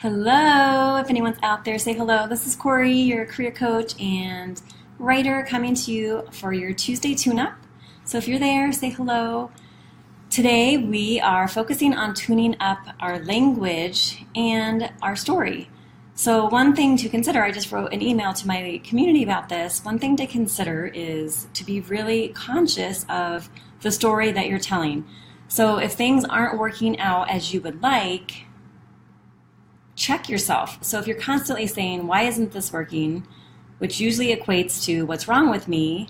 Hello, if anyone's out there, say hello. This is Corey, your career coach and writer, coming to you for your Tuesday tune-up. So if you're there, say hello. Today we are focusing on tuning up our language and our story. So one thing to consider, I just wrote an email to my community about this. One thing to consider is to be really conscious of the story that you're telling. So if things aren't working out as you would like, check yourself. So if you're constantly saying, why isn't this working, which usually equates to what's wrong with me,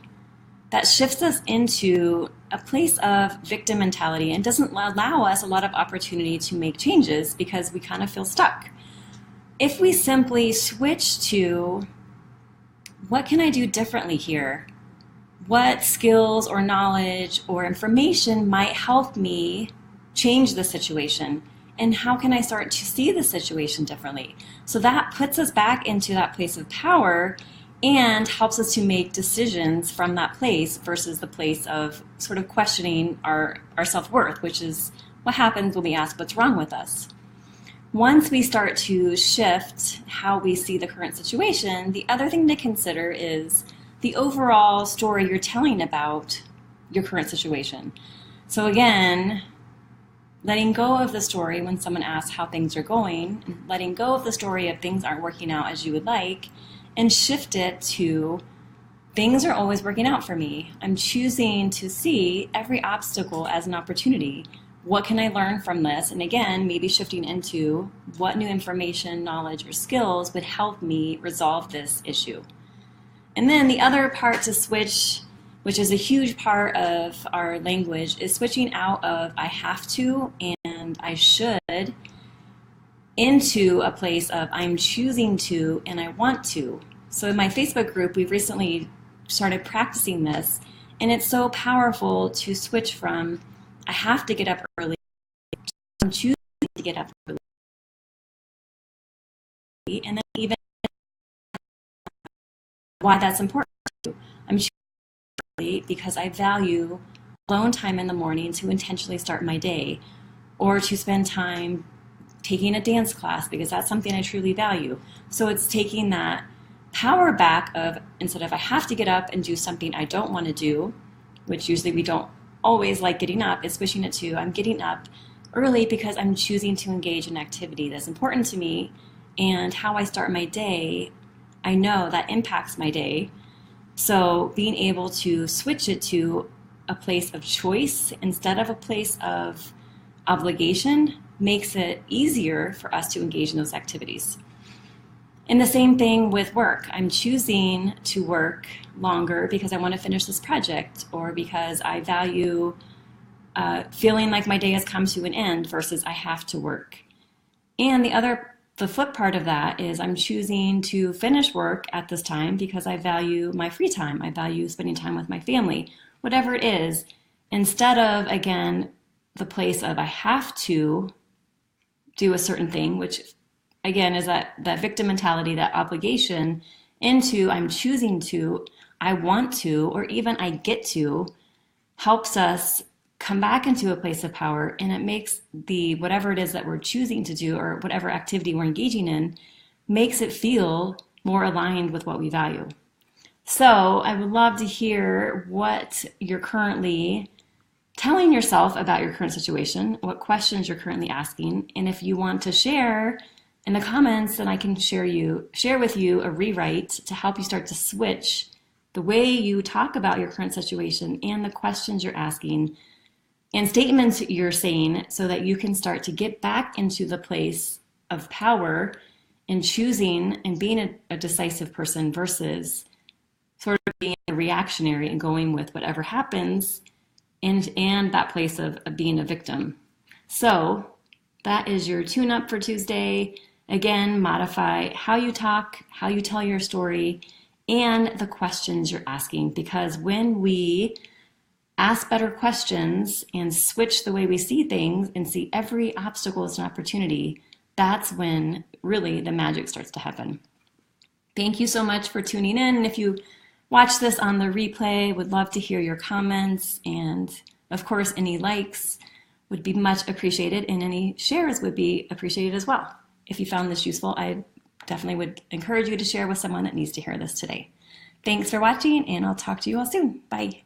that shifts us into a place of victim mentality and doesn't allow us a lot of opportunity to make changes because we kind of feel stuck. If we simply switch to, what can I do differently here? What skills or knowledge or information might help me change the situation? And how can I start to see the situation differently? So that puts us back into that place of power and helps us to make decisions from that place versus the place of sort of questioning our self-worth, which is what happens when we ask what's wrong with us. Once we start to shift how we see the current situation, the other thing to consider is the overall story you're telling about your current situation. So again, letting go of the story when someone asks how things are going, and letting go of the story of things aren't working out as you would like, and shift it to things are always working out for me. I'm choosing to see every obstacle as an opportunity. What can I learn from this? And again, maybe shifting into what new information, knowledge, or skills would help me resolve this issue. And then the other part to switch, which is a huge part of our language, is switching out of I have to and I should into a place of I'm choosing to and I want to. So in my Facebook group, we've recently started practicing this, and it's so powerful to switch from I have to get up early, I'm choosing to get up early, and then even why that's important. I'm choosing because I value alone time in the morning to intentionally start my day, or to spend time taking a dance class because that's something I truly value. So it's taking that power back of, instead of I have to get up and do something I don't want to do, which usually we don't always like getting up, is switching it to I'm getting up early because I'm choosing to engage in activity that's important to me, and how I start my day, I know that impacts my day. So being able to switch it to a place of choice instead of a place of obligation makes it easier for us to engage in those activities. And the same thing with work. I'm choosing to work longer because I want to finish this project, or because I value feeling like my day has come to an end versus I have to work. And the flip part of that is I'm choosing to finish work at this time because I value my free time. I value spending time with my family, whatever it is, instead of, again, the place of I have to do a certain thing, which again is that victim mentality, that obligation, into I'm choosing to, I want to, or even I get to, helps us come back into a place of power, and it makes the whatever it is that we're choosing to do or whatever activity we're engaging in, makes it feel more aligned with what we value. So I would love to hear what you're currently telling yourself about your current situation, what questions you're currently asking, and if you want to share in the comments, then I can share with you a rewrite to help you start to switch the way you talk about your current situation and the questions you're asking and statements you're saying, so that you can start to get back into the place of power and choosing and being a decisive person versus sort of being a reactionary and going with whatever happens, and that place of being a victim. So that is your tune-up for Tuesday. Again, modify how you talk, how you tell your story, and the questions you're asking, because when we ask better questions and switch the way we see things and see every obstacle as an opportunity, that's when really the magic starts to happen. Thank you so much for tuning in. And if you watch this on the replay, would love to hear your comments, and of course any likes would be much appreciated, and any shares would be appreciated as well. if you found this useful, I definitely would encourage you to share with someone that needs to hear this today. Thanks for watching, and I'll talk to you all soon. Bye.